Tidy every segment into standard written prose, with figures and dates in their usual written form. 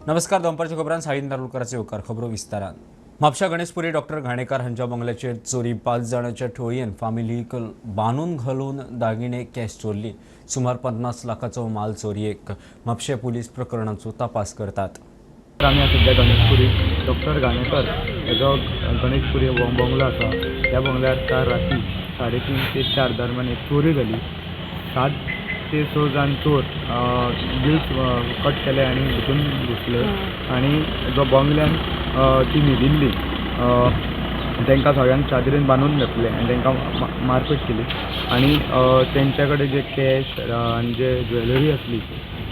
नमस्कार. दनपारच्या खबरांत साईन तालुकाचे येवकार खबरो विस्तारान. म्हापशा गणेशपुरी डॉक्टर घाणेकार हांच्या बंगल्याचेर चोरी 5 जाणांच्या टोळयेन फामिलीक बांदून घालून दागिने कॅश चोरली. सुमार 50 लाखाचो माल चोरयेक. म्हापशे पोलीस प्रकरणाचो तपास करतात. आम्ही सध्या गणेशपुरी डॉक्टर घाणेकर हेजो गणेशपुरी बंगलो आसा. त्या बंगल्यार काल राती 3:30 ते 4 दरम्यान एक चोरी जाली. 7 ते 6 जाण चोर गिल्स कट केले आणि भितून घुसले आणि जो बंगल्यान ती न्हिदिल्ली तांकां सगळ्यांक चादरीन बांदून घातले आणि तांकां मारपीट केली आणि तेंच्या कडेन जे कॅश आनी जे ज्वेलरी आसली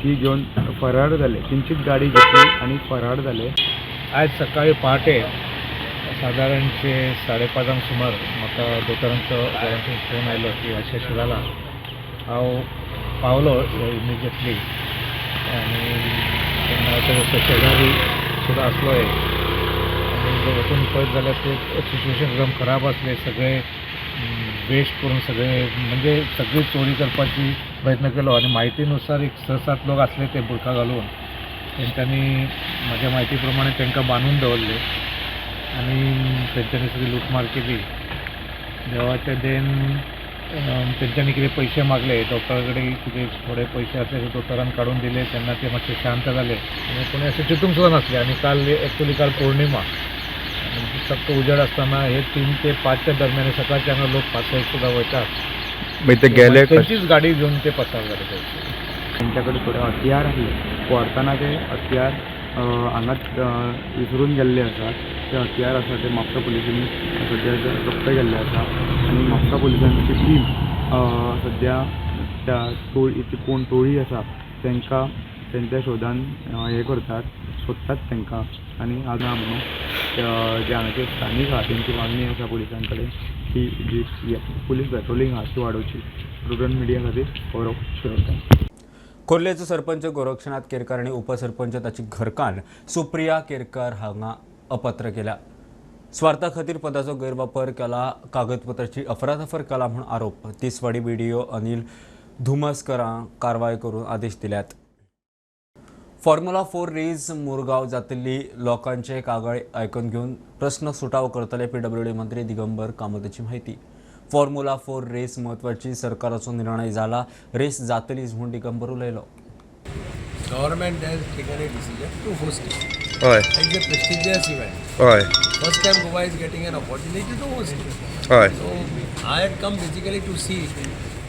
ती घेवन फरार जाले. तेंचीच गाडी घेतली आणि फरार जाले. आज सकाळी पहाटे साधारणचे 5:30 सुमार म्हाका दोतोरांचो घरांतून फोन आयलो की अशें जालां. हांव पावलो इमिजिएटली आनी तेन्ना शेजारी सुद्दां आसलो आनी वचून पळयत जाल्यार ते सिच्युएशन एकदम खराब आसले. सगळे वेस्ट करून म्हणजे सगळी चोरी करपाची प्रयत्न केलो आनी म्हायतीनुसार एक 6-7 लोक आसले ते बुरका घालून. तेंच्यांनी म्हाज्या म्हायती प्रमाणे तांकां बांदून दवरले आनी तेंच्यांनी सगळी लुटमार केली. देवाच्या देन तेंच्यांनी कितें पयशे मागले. डॉक्टरा कडेन कितें थोडे पयशे आसले ते दोतोरान काडून दिले. तेन्ना ते मातशे शांत जाले आनी कोणी अशें चिंतूंक सुद्दां नासले. आनी काल एक्चुअली काल पौर्णिमा आनी फक्त उजेड आसतना हे 3 ते 5च्या दरम्यान सकाळचे हांगा लोक 5 सुद्दां वयतात. ते गेले तेंचीच गाडी घेवन ते पसार जाले. तेंच्या कडेन थोडे हथियार आसले. व्हरतना ते हथियार हांगाच विसरून गेल्ले आसात. ते हथियार आसा ते म्हापसा पुलिसांनी सद्या जप्त केल्ले आसा आनी म्हापसा पुलिसांची टीम सद्या त्या कोण टोळी आसा तांकां तेंच्या शोधान हे करतात, सोदतात तांकां. आनी हांगा म्हणून जे हांगाचे स्थानीक आहा तेंची मागणी आसा पुलिसां कडेन की जी पुलीस पेट्रोलिंग आहा ती वाडोवची. प्रुडंट मिडिया खातीर गौरव शिरोडकर. खोर्लेचो सरपंच गोरक्षनाथ केरकार आणि उपसरपंच ताची घरकान्न सुप्रिया केरकार हांगा अपात्र केल्या. स्वार्था खातीर पदाचो गैरवापर केला, कागदपत्राची अफरातफर केला म्हूण आरोप. तिसवाडी बीडीओ अनिल धुमसकरांक कारवाय करून आदेश दिल्यात. फॉर्म्युला 4 रेस मुरगांव जातली. लोकांचे कागाळ आयकून घेवन प्रस्न सुटाव करतले PWD मंत्री दिगंबर कामताची माहिती. फॉर्म्युला 4 रेस म्हत्वाची, सरकाराचो निर्णय जाला. रेस जातलीच म्हूण दिगंबर उलयलो. Government has taken a decision to host it. Oy. It's a prestigious event. Oy. First time Goa is getting an opportunity to host it. Oy. So I had come basically to see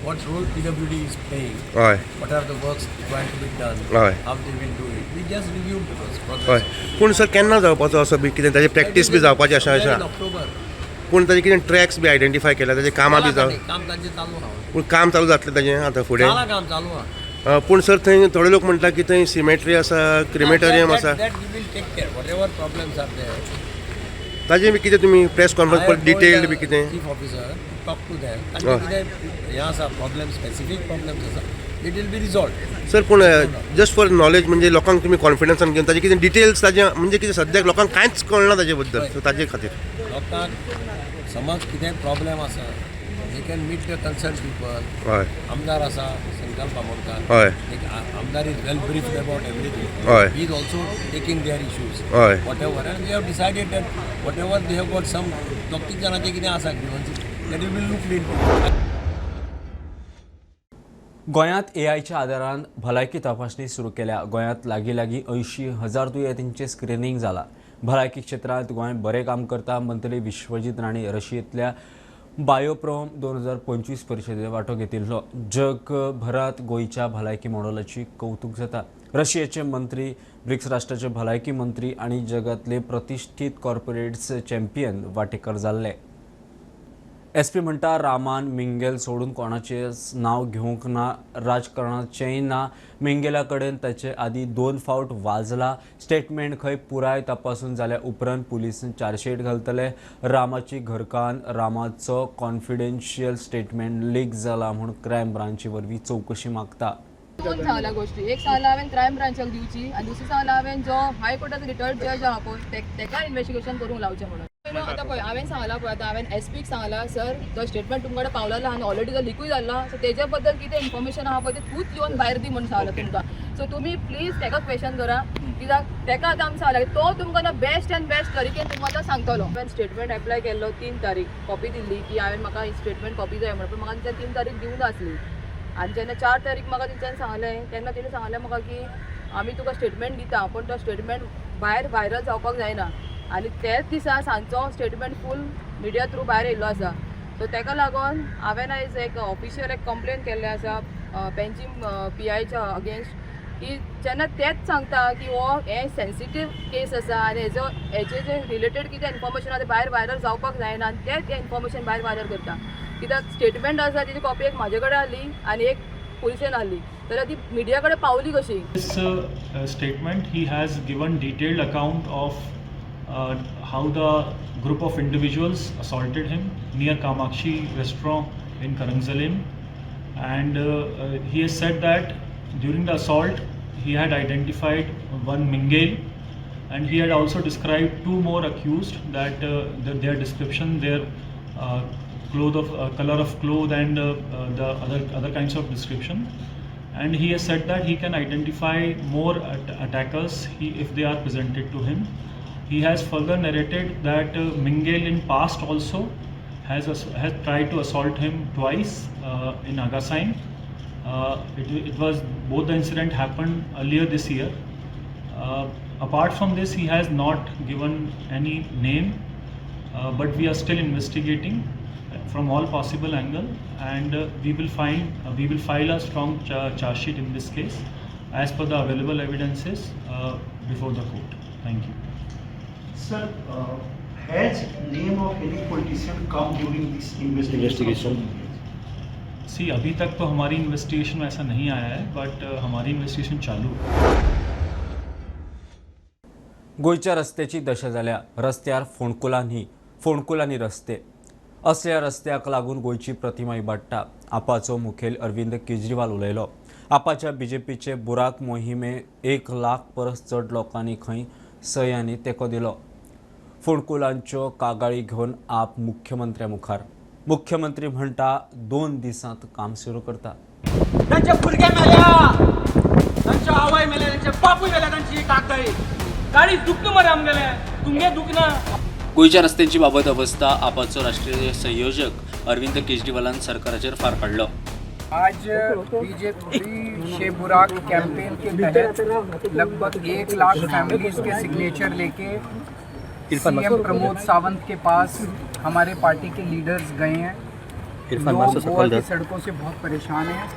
what role PWD is playing. Oy. What are the works required to be done. Oy. How they will do it. We just reviewed the हय progress. पूण sir केन्ना जावपाचो असो बी कितें ताजी practice बी जावपाची अशें In आसा. October. पूण ताजे कितें ट्रॅक्स बी आयडेंटिफाय केल्या ताजे कामां बी जाव. काम तांचें चालू आहा. पूण काम चालू जातलें ताजें आतां फुडें. जाला काम चालू आहा. पूण सर थंय थोडे लोक म्हणटा की थंय सिमेट्री आसा, क्रिमेटोरियम आसा. That we will take care. Whatever problems are there. ताजें बी कितें तुमी प्रेस कॉन्फरन्स I पळय have told डिटेल्ड the बी कितें. chief officer, talk to them. तांचे कितें हें आसा प्रॉब्लेम, स्पेसिफीक प्रॉब्लेम्स आसा, it will be resolve. Sir पूण जस्ट फॉर नॉलेज म्हणजे लोकांक तुमी कॉन्फिडन्सान घेवन ताजें कितें डिटेल्स ताजें म्हणजे कितें सद्याक लोकांक कांयच कळना ताजे बद्दल. सो ताजे खातीर लोकांक समज कितें प्रॉब्लेम आसा they can meet the concern people. हय आमदार आसा संकल्प बामोणकार. हय आमदार is well briefed about everything. हय. He is also taking their issues. हय whatever and we have decided that whatever they have got some दोग-तीग जाणांचें कितें आसा grievances that will be looked into. गोंयांत AIच्या आदारान भलायकी तपासणी सुरू केल्या. गोंयांत लागीं 80,000 दुयेंतींचें स्क्रिनींग जाला. भलायकी क्षेत्रांत गोंय बरें काम करता. मंत्री विश्वजीत राणे रशियेंतल्या बायोप्रॉम 2025 परिशदेंत वांटो घेतिल्लो. जगभरांत गोंयच्या भलायकी मॉडेलाची कौतुक जाता. रशियेचे मंत्री, ब्रिक्स राष्ट्राचे भलायकी मंत्री आनी जगातले प्रतिश्ठीत कॉर्पोरेट्स चॅम्पियन वांटेकार जाल्ले. SP म्हणटा रामान मिंगेल सोडून कोणाचेंच नांव घेवंक ना. राजकारणाचेंय ना. मिंगेला कडेन ताचे आदीं 2 फावट वाजला. स्टेटमेंट खंय पुराय तपासून जाल्या उपरांत पुलीस चार्जशीट घालतले. रामाची घरकान्न, रामाचो कॉन्फिडेन्शियल स्टेटमेंट लीक जाला म्हूण क्रायम ब्रांची वरवीं चवकशी मागता. 2 सांगला गोष्टी. एक सांगला हांवें क्रायम ब्रांचाक दिवची आनी दुसरी सांगला हांवें जो हायकोर्टाचो रिटायर्ड जज आहा पळय तेका इन्व्हेस्टिगेशन करूंक लावचें म्हणून. आतां पळय हांवें सांगला पळय आतां हांवें SPक सांगला सर तो स्टेटमेंट तुमचे कडेन पावलेलो आनी ऑलरेडी तो लिकूय जाला. सो तेजे बद्दल कितें इन्फॉर्मेशन आहा पळय ते तूंच येवन भायर दी म्हणून सांगला तुमकां. सो तुमी प्लीज ताका क्वेश्चन करा कित्याक ताका आतां आमी सांगला तो तुमकां ना बेस्ट एंड बेस्ट तरीकेन तुमकां आतां सांगतलो. हांवें स्टेटमेंट एप्लाय केल्लो 3 तारीख कॉपी दिल्ली की हांवें म्हाका स्टेटमेंट कॉपी जाय म्हणून, पण म्हाका तेंच्यान 3 तारीख दिवंक आसली. आनी जेन्ना 4 तारीख म्हाका तेंच्यान सांगलें तेन्ना तेणी सांगलें म्हाका की आमी तुका स्टेटमेंट दिता, पण तो स्टेटमेंट भायर व्हायरल जावपाक जायना. आनी तेच दिसा सांजचो स्टेटमेंट फूल मिडिया थ्रू भायर येयल्लो आसा. सो ताका लागून हांवें आयज एक ऑफिशियल एक कंप्लेन केल्लें आसा पेन्जीम PIच्या अगेन्स्ट की जेन्ना तेच सांगता की हो हे सेन्सिटीव केस आसा आनी हेजे जे रिलेटेड कितें इन्फॉर्मेशन आसा भायर व्हायरल जावपाक जायना आनी तेच इन्फॉर्मेशन भायर व्हायरल करता. कित्याक स्टेटमेंट आसा तेजी कॉपी एक म्हाजे कडेन आहली आनी एक पुलिशेन आहली, जाल्यार ती मिडिया कडेन पावली कशी. This statement, he has given detailed account of how the group of individuals assaulted him near Kamakshi restaurant in Karangzalim, and he has said that during the assault he had identified one Mingel, and he had also described 2 more accused that their description, their color of clothes and the other kinds of description. And he has said that he can identify more attackers if they are presented to him. He has further narrated that Mingel in past also has tried to assault him twice in Agasain. It was both the incident happened earlier this year. Apart from this, he has not given any name, but we are still investigating from all possible angle, and we will file a strong charge sheet in this case as per the available evidences before the court. Thank you. Sir, has name of any politician come during this investigation? See, अभी तक तो हमारी investigation में ऐसा नहीं आया है, but हमारी इन्वेस्टिगेशन चालू है. गोंयच्या रस्त्याची दशा जाल्या. रस्त्यार फोंडकुलांनी रस्ते असल्या रस्त्याक लागून गोंयची प्रतिमा इबाडटा. आपाचो मुखेल अरविंद केजरीवाल उलयलो. आपाच्या BJPचे बुराक मोहिमे 1 लाख परस चड लोकांनी खंय सह्यांनी तेंको दिलो. फोंडकुलांच्यो कागाळी घेवन आप मुख्यमंत्र्या मुखार. मुख्यमंत्री म्हणटा 2 दिसांत काम सुरू करता. त्यांचे भुरगे मेल्या, त्यांच्या आवय मेले, त्यांचे बापूय मेले, त्यांची काकाई गाडी दुखणं मरे आमगेले तुमगे दुखना. गोंयच्या रस्त्यांची बाबत अवस्था आपाचो राष्ट्रीय संयोजक अरविंद केजरीवालान सरकाराचेर फार काडलो. आज बीजेपी शे बुराक कैंपेन के तहत लगभग 1 लाख फैमिलीज के सिग्नेचर लेके CM प्रमोद सावंत के पास हमारे पार्टी के लीडर्स गए हैं. लोग गोवा की सड़कों से बहुत परेशान हैं,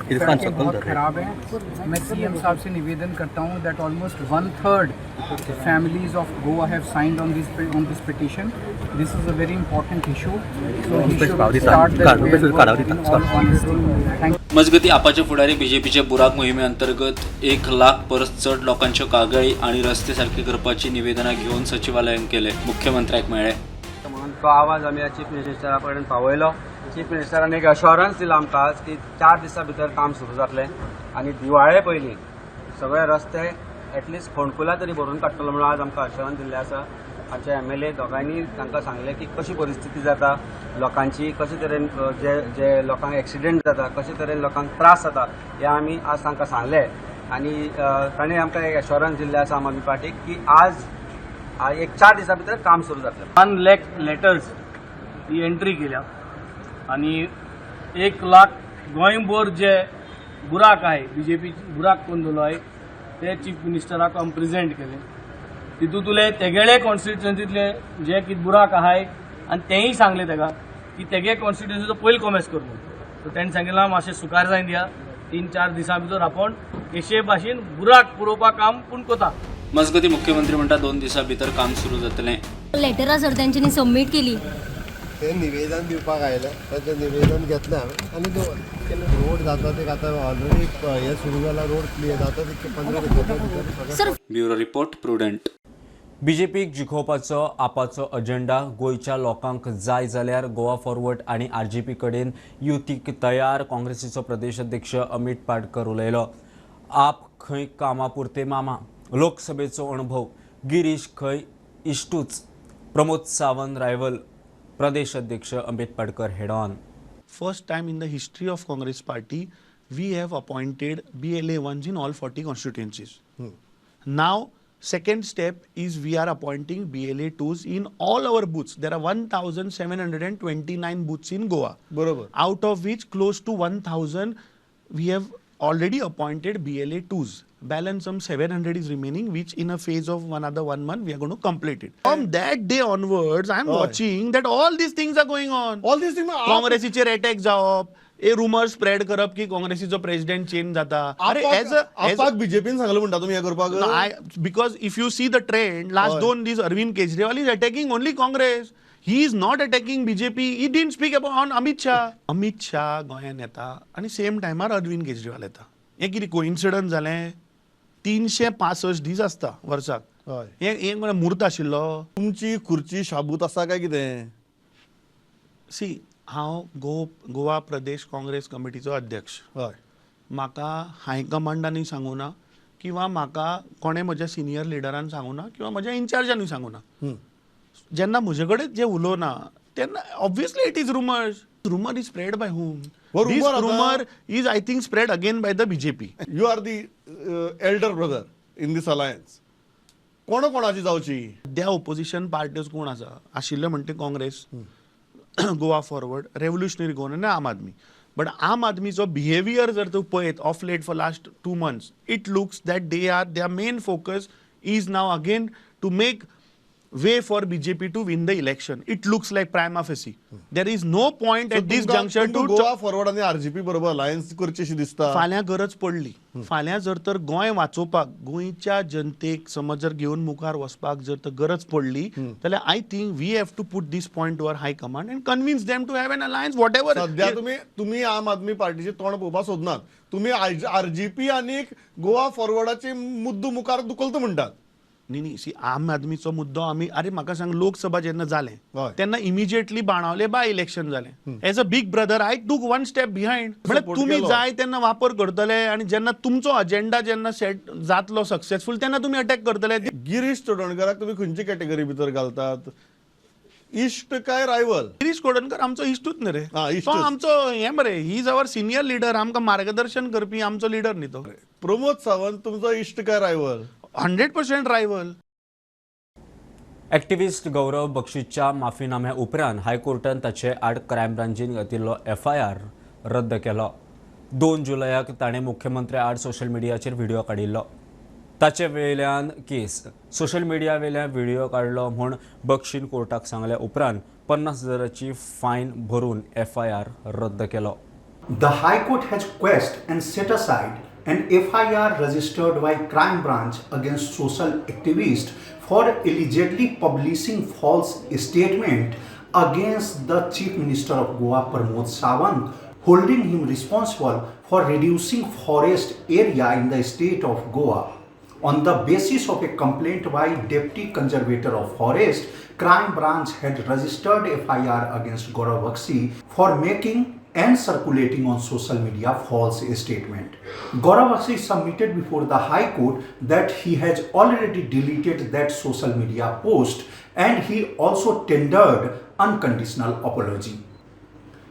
सड़कें बहुत ख़राब हैं. मैं CM साहब से निवेदन करता हूँ that almost 1/3 families of Goa have signed on this petition. This is a very important issue. So we should start the debate in all honesty. Thank you. मजगती आपाचे फुडारी BJPचे बुराक मोहिमे अंतर्गत 1 लाख परस चड लोकांच्यो कागाळी आणि रस्ते सारके करपाची निवेदनां घेवन सचिवालयान केले. मुख्यमंत्र्याक मेळ्ळे. म्हणून तो आवाज आमी चीफ मिनिस्टरा कडेन पावयलो. चीफ मिनिस्टरान एक अश्योरन्स दिला आमकां की 4 दिसां भितर काम सुरू जातलें आनी दिवाळे पयलीं सगळे रस्ते एटलिस्ट फोंडकुला तरी भरून काडटलो म्हणून आज आमकां अश्योरन्स दिल्लें आसा. आमचे MLA दोगांयनी तांकां सांगलें की कशी परिस्थिती जाता लोकांची, कशे तरेन जे लोकांक एक्सिडेंट जाता, कशे तरेन लोकांक त्रास जाता हें आमी आज तांकां सांगलें. आनी ताणें आमकां एक अश्योरन्स दिल्लें आसा आम आदमी पार्टीक की आज एक 4 दिसां भितर काम सुरू जातलें. 1 लाख लेटर्स ही एंट्री केल्या आणि 1 लाख गोंयभर जे बुराक आहे BJP बुराक कोण दवरलो आहे ते चीफ मिनिस्टराक आमी प्रेजेंट केले. तितूंतले तेगेले कॉन्स्टिट्युएन्सीतले जे कितें बुराक आहाय आनी तेंय सांगले ताका की तेगे कॉन्स्टिट्युएन्सीचो पयलो कॉमेस कर म्हणून. सो ताणें सांगितलें मातशें सुकार जावन दिया, 3-4 दिसां भितर आपण केशे भाशेन बुराक पुरोवपाक काम पूण कोता. मजगती मुख्यमंत्री म्हणटा 2 दिसां भितर काम सुरू जातलें. लेटरां सर तेंच्यांनी सबमीट केली. ते निवेदन दिवपाक आयलें, तें निवेदन घेतलें आनी रोड जाता ते आतां ऑलरेडी हे सुरू जाला, रोड क्लियर जाता ते 15 दिसां. Bureau report Prudent. BJPक जिखोवपाचो आपाचो अजेंडा. गोंयच्या लोकांक जाय जाल्यार गोवा फॉरवर्ड आनी RJP कडेन युतीक तयार. काँग्रेसीचो प्रदेश अध्यक्ष अमित पाटकर उलयलो. आप खंय कामा पुरते मामा. लोकसभेचो अणभव. गिरीश खंय इश्टूच. प्रमोद सावंत रायवल. प्रदेश अध्यक्ष Amit Patkar head on. First time in the history of Congress party we have appointed BLA ones in all 40 constituencies. Now, second step is we are appointing BLA 2s in all our booths. There are 1,729 booths in Goa. बरोबर. Out of which close to 1,000 we have already appointed BLA 2s. Balance some 700 is remaining, which in a phase of another 1 month we are going to complete it. From that day onwards, I am watching that all these things are going on. All these things काँग्रेसीचे attack जावप, ए rumour spread करप की काँग्रेसीचो president change जाता. अरे आपाक बीजेपीन सांगलं म्हणटा तुम्ही हे करपाक. because if you see the trend, last 2 days Arvind Kejriwal is attacking only Congress. He is not attacking BJP. He didn't speak about on Amit Shah. Amit Shah गोंयान येता आणि सेम टायमार अरविंद केजरीवाल येता. हे कितें कोइन्सिडन्स जालें? 365 दीस आसता वर्साक. हे मुहूर्त आशिल्लो. तुमची खुर्ची शाबूत आसा काय कितें? सी हांव गोवा प्रदेश काँग्रेस कमिटीचो अध्यक्ष. म्हाका हायकमांडांनी सांगूं ना किंवा म्हाका कोणें म्हज्या सिनियर लिडरान सांगूं ना किंवा म्हज्या इन्चार्जांनी सांगूं ना. जेन्ना म्हजे कडेन जे उलोवना तेन्ना obviously it is rumours. Rumor is spread by whom? This rumor is, I think, spread again by the BJP. You are the elder brother in this alliance. कोणाची जावची? त्या ऑपोजिशन पार्टीज कोण आसा? आशिल्ले म्हणटे Congress, Goa Forward, Revolutionary Goan आनी आम आदमी. But आम आदमीचो behaviour जर तूं पळयत of late for last 2 months, it looks that their main focus is now again to make way for BJP to win the election. It looks like prima facie. There is no point at this juncture to Goa forward आणि RGP बरोबर alliance करचीशी दिसता. फाल्यां गरज पडली. फाल्यां जर तर गोंय वाचोवपाक, गोंयच्या जनतेक समज जर घेवन मुखार वचपाक जर तर गरज पडली जाल्यार I think we have to put this point to our high command and convince them to have an alliance whatever. सध्या तुम्ही आम आदमी पार्टीचे तोंड पळोवपाक सोदनात. तुम्ही आरजीपी आणि गोवा फॉरवर्डाचे मुद्दो मुखार दुखलतो म्हणटात. न्ही सी आम आदमीचो मुद्दो आमी अरे म्हाका सांग लोकसभा जेन्ना जालें तेन्ना इमिजिएटली बाणावले बाय इलेक्शन जालें. As a big brother I टूक 1 step बिहायंड. म्हळ्यार तुमी जाय तेन्ना वापर करतले आणि जेन्ना तुमचो अजेंडा जेन्ना सेट जातलो सक्सेसफूल तेन्ना तुमी अटॅक करतले. गिरीश चोडणकराक तुम्ही खंयची कॅटेगरी भितर घालतात? इश्ट काय रायवल? गिरीश चोडणकर आमचो इश्टूच न्ही रे. तो आमचो हे मरे, he is our senior leader, आमकां मार्गदर्शन करपी आमचो लिडर न्ही तो. प्रमोद सावंत तुमचो इश्ट काय रायवल? 100% रायवल. ॲक्टिव्हिस्ट गौरव बक्षीसच्या माफीनाम्या उपरांत हायकोर्टान ताचे आड क्रायम ब्रांचीन घातिल्लो FIR रद्द केलो. 2 जुलयाक ताणें मुख्यमंत्री आड सोशल मिडियाचेर व्हिडिओ काडिल्लो. ताचे वयल्यान केस सोशल मिडिया वयल्यान व्हिडिओ काडलो म्हूण बक्षीन कोर्टाक सांगल्या उपरांत 50,000ची फायन भरून FIR रद्द केलो. The High Court has quashed and set aside an FIR registered by Crime Branch against social activists for allegedly publishing false statement against the Chief Minister of Goa Pramod Sawant, holding him responsible for reducing forest area in the state of Goa. On the basis of a complaint by Deputy Conservator of Forest, Crime Branch had registered FIR against Gaurav Bakshi for making and circulating on social media false statement. Gaurav Bakshi submitted before the High Court that he has already deleted that social media post and he also tendered unconditional apology.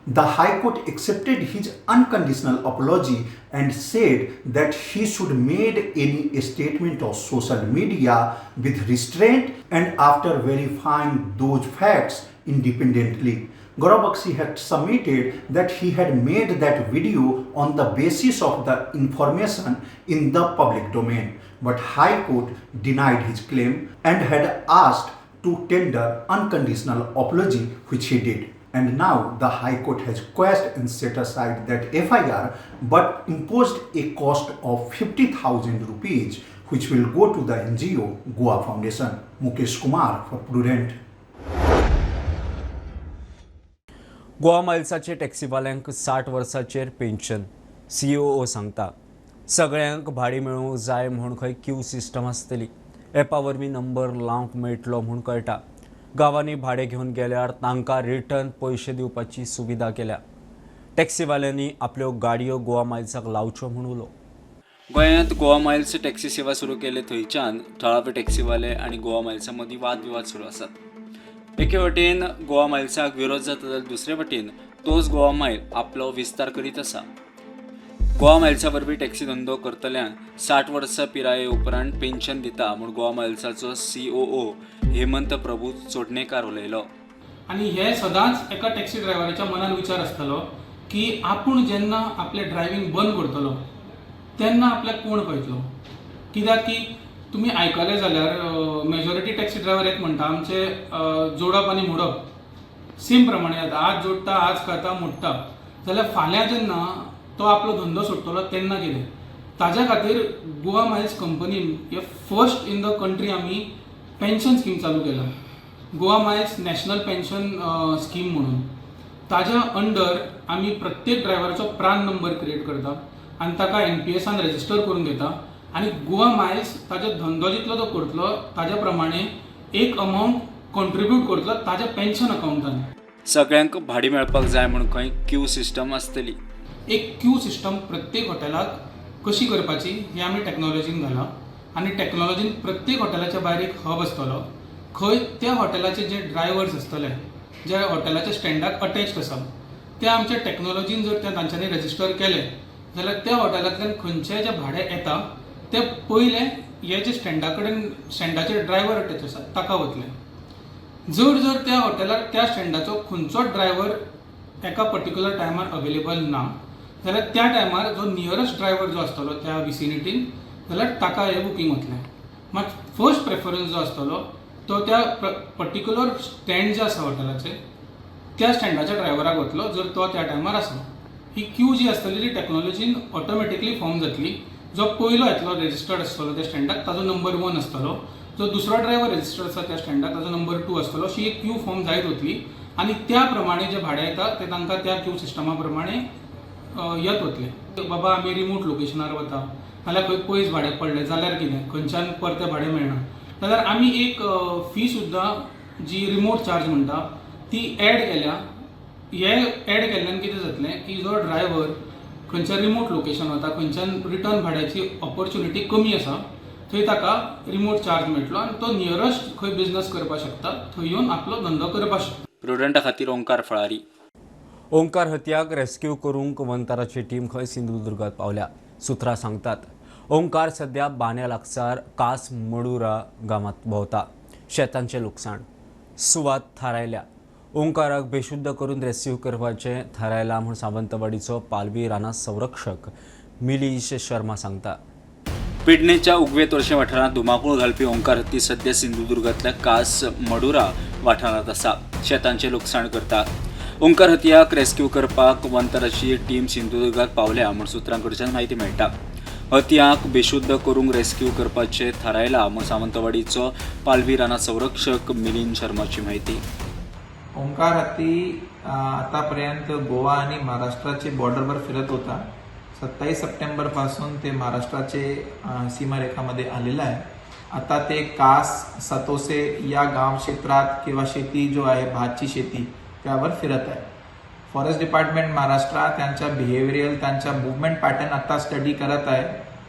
The High Court accepted his unconditional apology and said that he should made any statement of social media with restraint and after verifying those facts independently. Gaurav Bakshi had submitted that he had made that video on the basis of the information in the public domain, but High Court denied his claim and had asked to tender unconditional apology, which he did. And now the High Court has quashed and set aside that FIR but imposed a cost of 50,000 rupees, which will go to the NGO Goa Foundation. Mukesh Kumar for Prudent. Goa मायल्साचे टॅक्सीवाल्यांक 60 वर्सांचेर पेन्शन. COO सांगता सगळ्यांक भाडी मेळूंक जाय म्हूण खंय क्यू सिस्टम आसतली. एपा वरवीं नंबर लावंक मेळटलो म्हूण कळटा. गांवांनी भाडें घेवन गेल्यार तांकां रिटर्न पयशे दिवपाची सुविधा केल्या. टॅक्सीवाल्यांनी आपल्यो गाडयो गोवा मायल्साक लावच्यो म्हूण उलो. गोंयांत गोवा मायल्स टॅक्सी सेवा सुरू केले थंयच्यान थळावे टॅक्सीवाले आनी गोवा मायल्सा मदीं वादविवाद सुरू आसात. एके वटेन गोवा मायल्साक विरोध जाता जाल्यार दुसरे वटेन तोच गोवा मायल आपलो विस्तार करीत आसा. गोवा मायल्सा वरवीं टॅक्सी धंदो करतल्यांक 60 वर्सां पिराये उपरांत पेन्शन दिता म्हूण गोवा मायल्साचो COO हेमंत प्रभू चोडणेकार उलयलो. आणि हे सदांच एका टॅक्सी ड्रायव्हराच्या मनान विचार आसतलो की आपूण जेन्ना आपले ड्रायव्हिंग बंद करतलो तेन्ना आपल्याक कोण पळयतलो. कित्याक की तुमी आयकले जाल्यार मेजॉरिटी टॅक्सी ड्रायव्हर एक म्हणटा आमचे जोडप आनी मोडप सेम प्रमाणे जाता. आज जोडटा, आज खाता, मोडटा. जाल्यार फाल्यां जेन्ना तो आपलो धंदो सोडटलो तेन्ना कितें. ताज्या खातीर गोवा मायल्स कंपनीन हे फर्स्ट इन द कंट्री आमी पेन्शन स्कीम चालू केला. Goa Miles national pension scheme म्हणून. ताज्या अंडर आमी प्रत्येक ड्रायव्हराचो प्रान नंबर क्रिएट करता आनी ताका NPSआन रजिस्टर करून घेता आनी गोवा मायल्स ताजो धंदो जितलो तो करतलो ताज्या प्रमाणे एक अमावंट कॉन्ट्रिब्यूट करतलो ताज्या पेन्शन अकावंटान. सगळ्यांक भाडी मेळपाक जाय म्हूण खंय क्यू सिस्टम आसतली. एक क्यू सिस्टम प्रत्येक हॉटेलाक कशी करपाची हे आमी टॅक्नॉलॉजीन घाला आनी टॅक्नॉलॉजीन प्रत्येक हॉटेलाच्या भायर एक हब आसतलो खंय त्या हॉटेलाचे जे ड्रायव्हर्स आसतले जे हॉटेलाच्या स्टँडाक अटॅच्ड आसा ते आमच्या टॅक्नॉलॉजीन जर त्या तांच्यांनी रजिस्टर केले जाल्यार त्या हॉटेलांतल्यान खंयचें जें भाडें येता ते पयले हे जे स्टँडाचेर ड्रायव्हर अटॅच आसा ताका वतले. जर त्या हॉटेलार त्या स्टँडाचो खंयचोच ड्रायव्हर एका पर्टिक्युलर टायमार अवेलेबल ना जाल्यार त्या टायमार जो नियरस्ट ड्रायव्हर जो आसतलो त्या विसिनिटीन जाल्यार ताका हे बुकींग वतलें. मात फर्स्ट प्रेफरन्स जो आसतलो तो त्या पर्टिक्युलर स्टँड जे आसा हॉटेलाचे त्या स्टँडाच्या ड्रायव्हराक वतलो जर तो त्या टायमार आसलो. ही क्यू जी आसतली ती टॅक्नॉलॉजीन ऑटोमॅटिकली फॉर्म जातली. जो पयलो येतलो रजिस्टर्ड आसतलो त्या स्टँडाक ताजो नंबर 1 आसतलो. जो दुसरो ड्रायव्हर रजिस्टर्ड आसा त्या स्टँडाक ताजो नंबर 2 आसतलो. अशी एक क्यू फॉर्म जायत वतली आनी त्या प्रमाणे जे भाडें येता ते तांकां त्या क्यू सिस्टमा प्रमाणे येत वतले. बाबा आमी रिमोट लोकेशनार वता नाल्यार खंय पयस भाडें पडलें जाल्यार कितें खंयच्यान परतें भाडें मेळना जाल्यार आमी एक फी सुद्दां जी रिमोट चार्ज म्हणटा ती एड केल्या. हे एड केल्ल्यान कितें जातलें की जो ड्रायव्हर खंयच्या रिमोट लोकेशन वता खंयच्यान रिटर्न भाड्याची ऑपॉर्च्युनिटी कमी आसा थंय ताका रिमोट चार्ज मेळटलो आनी तो नियरस्ट खंय बिझनस करपाक शकता थंय येवन आपलो धंदो करपाक शकता. प्रुडंटा खातीर ओंकार फळारी. ओंकार हत्याक रेस्क्यू करूंक वंताराची टीम खंय सिंधुदुर्गात पावल्या. सुत्रां सांगतात ओंकार सध्या बान्या लागसार कास मडुरा गांवांत भोंवता. शेतांचें लुकसाण सुवात थारायल्या. ओंकाराक बेशुद्ध करून रेस्क्यू करपाचें थारायलां म्हूण सावंतवाडीचो पालवी राना संरक्षक मिलीश शर्मा सांगता. पिडणेच्या उगवे तोरशे वाठारांत धुमाकूळ घालपी ओंकार हत्ती सध्या सिंधुदुर्गांतल्या कास मडुरा वाठारांत आसा. शेतांचें लुकसाण करता. ओंकार हत्याक रेस्क्यू करपाक वंतराची टीम सिंधुदुर्गात पावल्या म्हूण सुत्रां कडच्यान म्हायती मेळटा. हत्याक बेशुद्ध करूंक रेस्क्यू करपाचें थारायलां म्हूण सावंतवाडीचो पालवी राना संरक्षक मिलिंद शर्माची म्हायती. ओंकार हत्ती आतापर्यंत गोवा आणि महाराष्ट्राचे बॉर्डरवर फिरत होता. 27 सप्टेंबरपासून ते महाराष्ट्राचे सीमारेखामध्ये आलेलं आहे. आता ते कास सतोसे या गाव क्षेत्रात किंवा शेती जो आहे भातची शेती त्यावर फिरत आहे. फॉरेस्ट डिपार्टमेंट महाराष्ट्र त्यांच्या बिहेवियरल त्यांच्या मूवमेंट पॅटर्न आता स्टडी करत आहे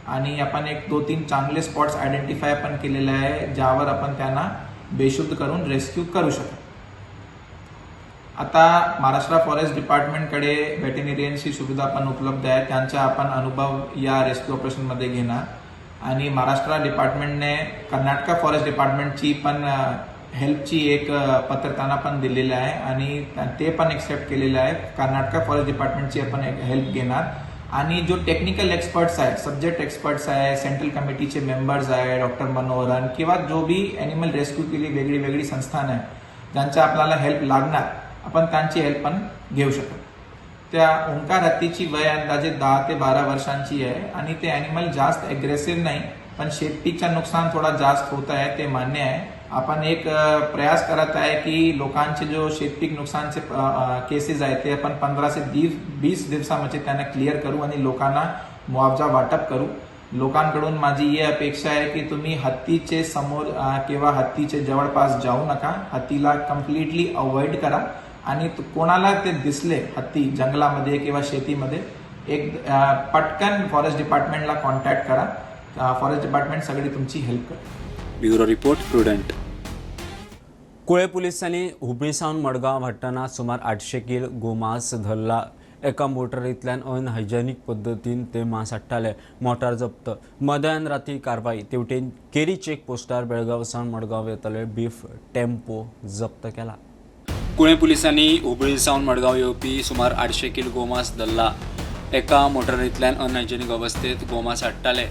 आणि आपण एक 2-3 चांगले स्पॉट्स आयडेंटिफाय पण केलेले आहे ज्यावर आपण त्यांना बेशुद्ध करून रेस्क्यू करू शकतो. आता महाराष्ट्र फॉरेस्ट डिपार्टमेंटकडे वेटेरिनरीची सुविधा पण उपलब्ध आहे. त्यांचा आपण अनुभव या रेस्क्यू ऑपरेशनमध्ये घेणार आणि महाराष्ट्र डिपार्टमेंटने कर्नाटक फॉरेस्ट डिपार्टमेंटची पण हेल्पची एक पत्र त्यांना पण दिलेलं आहे आणि ते पण एक्सेप्ट केलेलं आहे. कर्नाटक फॉरेस्ट डिपार्टमेंटची आपण हेल्प घेणार आणि जो टेक्निकल एक्सपर्ट्स आहे सब्जेक्ट एक्सपर्ट्स आहे सेंट्रल कमिटीचे मेंबर्स आहे डॉक्टर मनोहरन किंवा जो भी ॲनिमल रेस्क्यू केली वेगळी वेगळी संस्थान आहे ज्यांच्या आपल्याला हेल्प लागणार आपण त्यांची हेल्प पण घेऊ शकतो. त्या ओंकार हत्तीची वय अंदाजे 10 ते 12 वर्षांची आहे आणि ते ॲनिमल जास्त ॲग्रेसिव्ह नाही पण शेतीचं नुकसान थोडा जास्त होत आहे ते मान्य आहे. आपण एक प्रयास करत आहे की लोकांचे जो शेतपीक नुकसानचे केसेस आहेत ते आपण 15 से 20 दिवसामध्ये त्यांना क्लिअर करू आणि लोकांना मुआवजा वाटप करू. लोकांकडून माझी ही अपेक्षा आहे की तुम्ही हत्तीचे समोर किंवा हत्तीचे जवळपास जाऊ नका. हत्तीला कम्प्लिटली अवॉइड करा आणि कोणाला ते दिसले हत्ती जंगलामध्ये किंवा शेतीमध्ये एक पटकन फॉरेस्ट डिपार्टमेंटला कॉन्टॅक्ट करा. फॉरेस्ट डिपार्टमेंट सगळी तुमची हेल्प करेल. Bureau report prudent. कुळे पुलिसांनी हुबळी सावन मडगांव हाडटना सुमार 800 किल गोमांस धरला एका मोटारींतल्यान अनहायजेनीक पद्दतीन ते मांस हाडटाले. मोटार जप्त. मध्यान राती कारवाई. तेवटेन केरी चेक पोस्टार बेळगांव सावन मडगांव येतले बीफ टेम्पो जप्त केला. कुणे पुलिसांनी हुबळी सावन मडगांव येवपी सुमार 800 किलो गोमांस धरला. एका मोटारींतल्यान अनहायजेनीक अवस्थेत गोमांस हाडटाले.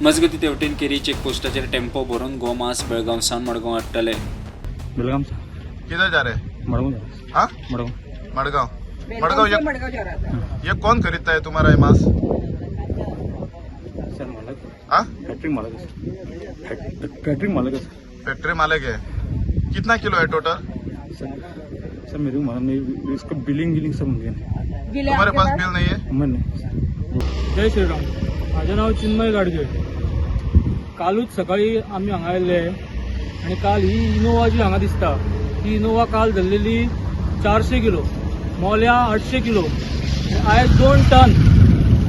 मजगती तेवटेन केरी चेक पोस्टाचेर टेम्पो भरून गोमांस बेळगांव सावन मडगांव हाडटाले. बेलगाम किधर जा रहे हैं? मडगांव हाँ मडगांव मडगांव ये कौन खरीदता है तुम्हारा ये मांस? सर मालक हाँ फैक्ट्री मालक फैक्ट्री मालिक है. कितना किलो है टोटल? सर मेरे को इसका बिलिंग सब होंगे. तुम्हारे पास बिल नहीं है? जय श्रीराम. माझे नाव चिन्मय गाडगे. कालूच सकाळी आम्ही हांगा आयले आणि काल ही इनोवा जी हांगा दिसता ती इनोवा काल धरलेली 400 किलो, मोल्या 800 किलो, आयज 2 टन.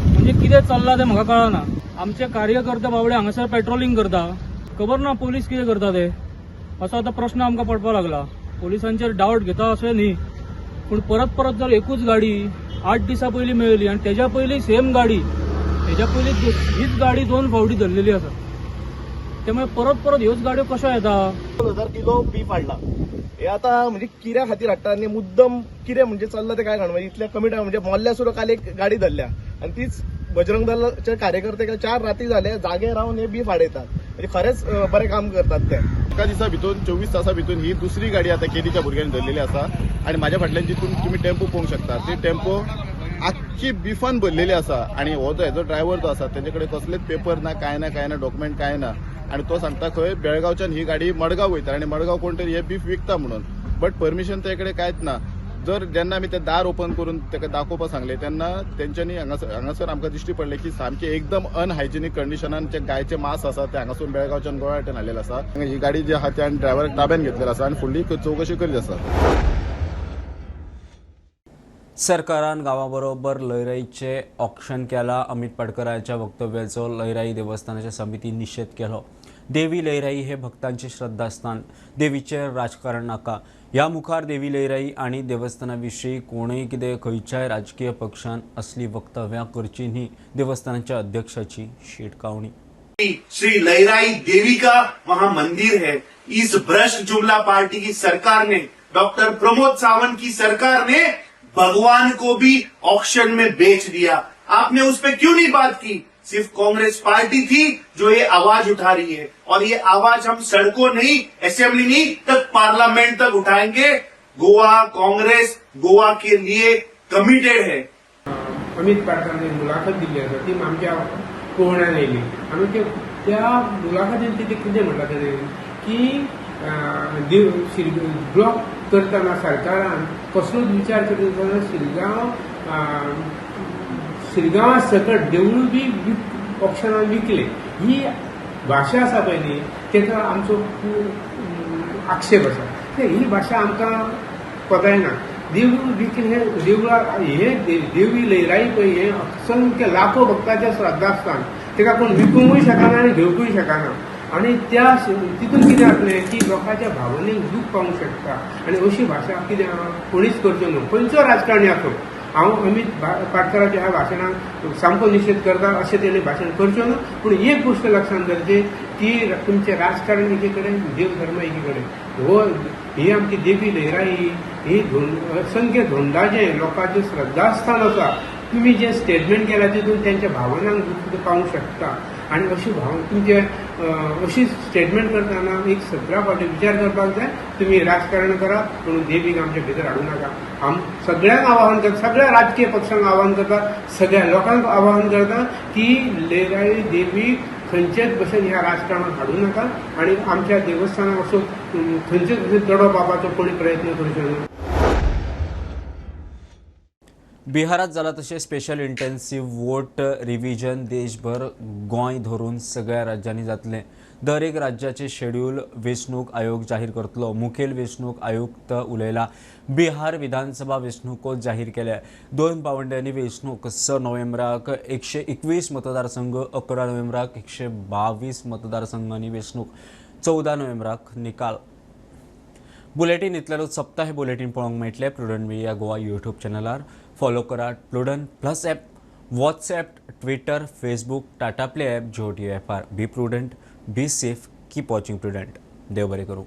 म्हणजे कितें चल्ला तें म्हाका कळना. आमचे कार्यकर्ते बावडे हांगासर पेट्रोलिंग करता, खबर ना पोलीस कितें करता ते असो आतां प्रश्न आमकां पडपाक लागला. पोलिसांचेर डावट घेता अशें न्ही, पूण परत जर एकूच गाडी 8 दिसां पयलीं मेळ्ळी आनी तेज्या पयलीं सेम गाडी, तेज्या पयलीं हीच गाडी 2 फावटी धरलेली आसा. त्यामुळे परत ह्योच गाड्यो कशा येता. 2000 किलो बीफ हाडला. हे आता म्हणजे किऱ्या खातीर हाडटा आनी मुद्दम कितें म्हणजे चल्ला ते काय म्हणजे इतल्या कमी टायम म्हणजे मोल्ल्या सुद्दां काल एक गाडी धरल्या आणि तीच बजरंग दलाचे कार्यकर्ते 4 राती झाले जागे रावन हे बीफ हाडयतात. म्हणजे खरेंच बरें काम करतात ते. एका दिसा भितून 24 तासां भितून ही दुसरी गाडी आता केरीच्या भुरग्यांनी धरलेली आसा आणि माझ्या फाटल्यान जितून तुम्ही टेम्पो पळोवंक शकता ती टेम्पो आख्खी बिफान भरलेली आसा आणि हो जो हेजो ड्रायव्हर जो आसा तेजे कडेन कसलेच पेपर ना काय ना डॉक्युमेंट काय ना आणि तो सांगता खंय बेळगांवच्यान ही गाडी मडगांव वयता आणि मडगांव कोण तरी हे बीफ विकता म्हणून. बट परमिशन तेजे कडेन कांयच ना. जर जेन्ना आमी ते दार ओपन करून ताका दाखोवपाक सांगले तेन्ना तेंच्यांनी हांगासर आमकां दिश्टी पडलें की सामके एकदम अनहायजेनीक कंडिशनान जे गायचे मांस आसा ते हांगासून बेळगांवच्यान गोंया वाटेन हाडलेलें आसा. ही गाडी जी आहा त्या ड्रायव्हराक ताब्यान घेतलेली आसा आणि फुडली चवकशी करीत आसा. सरकारान गांवाबरोबर लयराईचे ऑक्शन केला. अमित पाटकरांच्या वक्तव्याचो लयराई देवस्थानाच्या समितीन निषेध केलो. देवी लयराई हे भक्तांचे श्रद्धास्थान. देवीचेर राजकारण नाका. ह्या मुखार देवी लयराई आणि देवस्थानाविषयी कोणूय कितें खंयच्याय राजकीय पक्षान असली वक्तव्यां करची न्ही. देवस्थानाच्या अध्यक्षाची शिटकावणी. श्री लयराई देवी का वहाँ मंदिर है. इस भ्रष्ट जुमला पार्टी की सरकार ने, डॉक्टर प्रमोद सावंत की सरकार ने भगवान को भी ऑक्शन में बेच दिया. आपने उस पर क्यों नहीं बात की? सिर्फ कांग्रेस पार्टी थी जो ये आवाज उठा रही है और ये आवाज हम सड़कों नहीं, असेंबली नहीं तक पार्लियामेंट तक उठाएंगे. गोवा कांग्रेस गोवा के लिए कमिटेड है. अमित पाटकरांनी मुलाखत दिली आसा ती आमच्या कोवण्यान आयली. आमी त्या मुलाखतीन तिथे कितें म्हटलां ताणें की ब्लॉक करतना सरकारान कसलोच विचार करतना शिरगांवा सकट देवूळ बी ऑप्शनान विकले. ही भाशा आसा पळय न्ही तेका आमचो आक्षेप आसा. ही भाशा आमकां पदायना. देवूळ विकले देवळा हे देवी लयराई पळय हे असंख्य लाखो भक्तांचें श्रद्धास्थान. तेका कोण विकूंकूय शकना आनी घेवकूय शकना. आणि त्या तितून कितें जातलें की लोकांच्या भावनेक दूख पावूंक शकता आणि अशी भाशा कितें कोणीच करच्यो न्हू. खंयचो राजकारणी आसूं. हांव अमित पाटकराच्या ह्या भाशणाक सामको निशेध करता अशें तेणें भाशण करच्यो न्हू. पूण एक गोश्ट लक्षांत धरची की तुमचे राजकारण एके कडेन देव धर्म एके कडेन. हो ही आमची देवी लयराई ही असंख्य धोंडाचें लोकांचें श्रद्धास्थान आसा. तुम्ही जे स्टेटमेंट केला तितून त्यांच्या भावनांक दूख पावूंक शकता आणि अशी तुमचे अशी स्टेटमेंट करतना एक 17 फावटी विचार करपाक जाय. तुम्ही राजकारण करा पूण देवीक आमच्या भितर हाडूं नाका. आम सगळ्यांक आवाहन करता, सगळ्या राजकीय पक्षांक आवाहन करता, सगळ्या लोकांक आवाहन करता की लयराई देवीक खंयचेच भशेन ह्या राजकारणात हाडूं नाका आणि आमच्या देवस्थानाक असो खंयचेच चडो पावपाचो कोणी प्रयत्न करचो ना. बिहारात जाला तशें स्पेशल इंटेन्सिव्ह वोट रिव्हिजन देशभर गोंय धरून सगळ्या राज्यांनी जातलें. दर एक राज्याचे शेड्यूल वेंचणूक आयोग जाहीर करतलो. मुखेल वेंचणूक आयुक्त उलयला. बिहार विधानसभा वेंचणुको जाहीर केल्या. 2 पावंड्यांनी वेंचणूक. 6 नोव्हेंबराक 121 मतदारसंघ, 11 नोव्हेंबराक 122 मतदारसंघांनी वेंचणूक, 14 नोव्हेंबराक निकाल. बुलेटीन इतलेरूच सोंपता. हे बुलेटीन पळोवंक मेळटलें प्रुडंट मिडिया गोवा यूट्यूब चॅनलार. फॉलो करात Prudent plus app WhatsApp Twitter Facebook Tata play app Jio T F R. Be Prudent be safe keep watching Prudent. देव बरे करू.